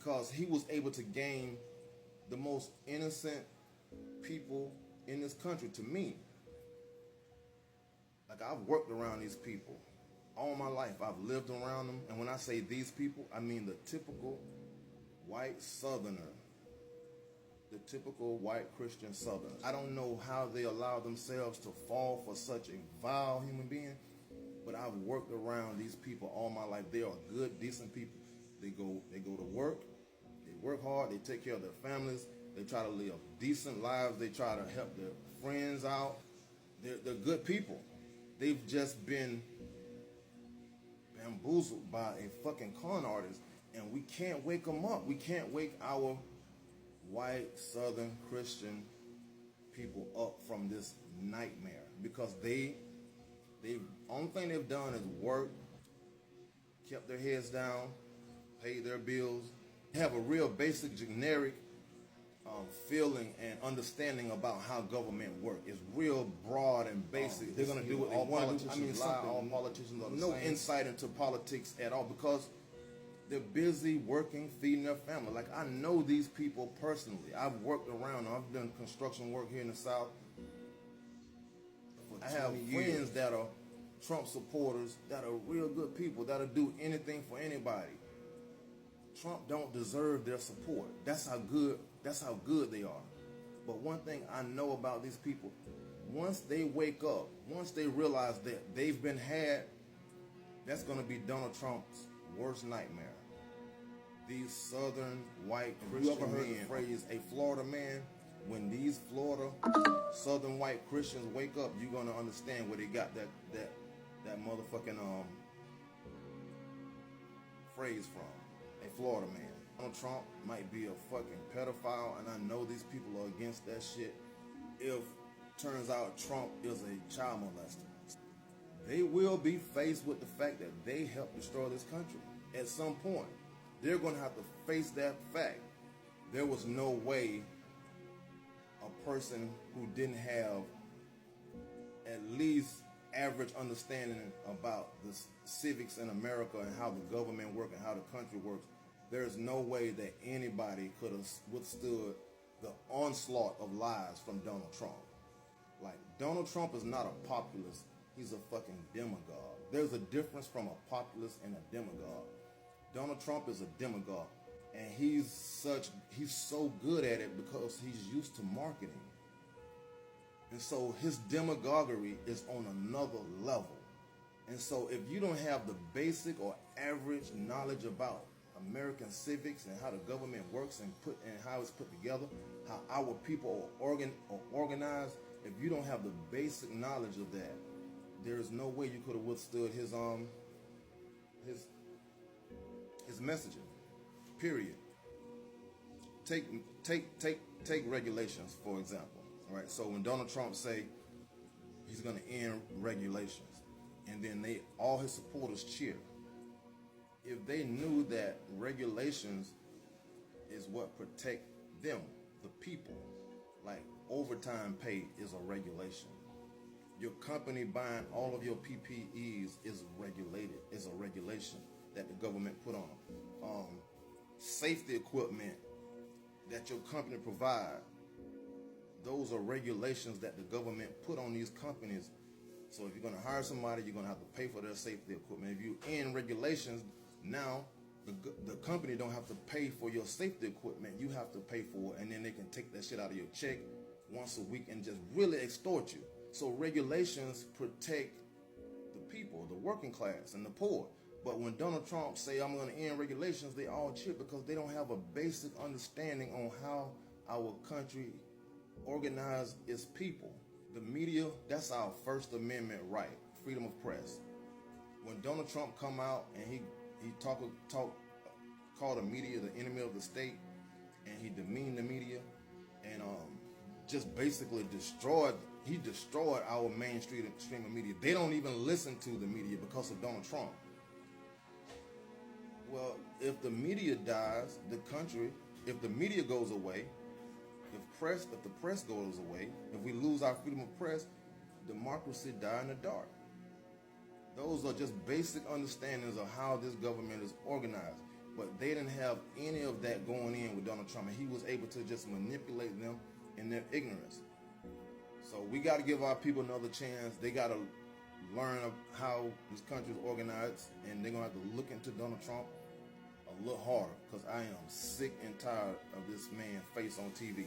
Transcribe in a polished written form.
because he was able to gain the most innocent people in this country. To me, like, I've worked around these people all my life. I've lived around them, and when I say these people, I mean the typical white Southerner, the typical white Christian Southerner. I don't know how they allow themselves to fall for such a vile human being, but I've worked around these people all my life. They are good, decent people. They go to work, they work hard, they take care of their families, they try to live decent lives, they try to help their friends out. They're good people. They've just been bamboozled by a fucking con artist, and we can't wake them up. We can't wake our white Southern Christian people up from this nightmare, because the only thing they've done is work, kept their heads down, paid their bills, have a real basic generic feeling and understanding about how government work. It's real broad and basic. They're gonna do what they want to do. I mean, all politicians are no insight into politics at all, because they're busy working, feeding their family. Like, I know these people personally. I've worked around them. I've done construction work here in the South. I have friends that are Trump supporters, that are real good people, that'll do anything for anybody. Trump don't deserve their support. That's how good they are. But one thing I know about these people, once they wake up, once they realize that they've been had, that's going to be Donald Trump's worst nightmare. These Southern white Christian men. You ever heard the phrase, a Florida man? When these Florida Southern white Christians wake up, you're going to understand where they got that motherfucking phrase from. A Florida man. Donald Trump might be a fucking pedophile, and I know these people are against that shit. If turns out Trump is a child molester, they will be faced with the fact that they helped destroy this country. At some point, they're going to have to face that fact. There was no way a person who didn't have at least average understanding about the civics in America and how the government works and how the country works, there's no way that anybody could have withstood the onslaught of lies from Donald Trump. Like, Donald Trump is not a populist, he's a fucking demagogue. There's a difference from a populist and a demagogue. Donald Trump is a demagogue, and he's so good at it because he's used to marketing. And so his demagoguery is on another level. And so if you don't have the basic or average knowledge about American civics and how the government works and how it's put together, how our people are organized, if you don't have the basic knowledge of that, there's no way you could have withstood his messaging. Period. Take regulations, for example. All right. So when Donald Trump say he's going to end regulations, and then all his supporters cheer. If they knew that regulations is what protect them, the people, like overtime pay is a regulation. Your company buying all of your PPEs is regulated, is a regulation that the government put on them. Safety equipment that your company provide, those are regulations that the government put on these companies. So if you're going to hire somebody, you're going to have to pay for their safety equipment. If you end regulations, now the company don't have to pay for your safety equipment. You have to pay for it, and then they can take that shit out of your check once a week and just really extort you. So regulations protect the people, the working class, and the poor. But when Donald Trump say, I'm going to end regulations, they all cheer because they don't have a basic understanding on how our country organizes its people. The media, that's our First Amendment right, freedom of press. When Donald Trump come out and he called the media the enemy of the state, and he demeaned the media, and just basically destroyed our mainstream media. They don't even listen to the media because of Donald Trump. Well, if the media dies, if the media goes away, if the press goes away, if we lose our freedom of press, democracy die in the dark. Those are just basic understandings of how this government is organized. But they didn't have any of that going in with Donald Trump, and he was able to just manipulate them in their ignorance. So we got to give our people another chance. They got to learn how this country is organized, and they're going to have to look into Donald Trump a little harder, because I am sick and tired of this man's face on TV.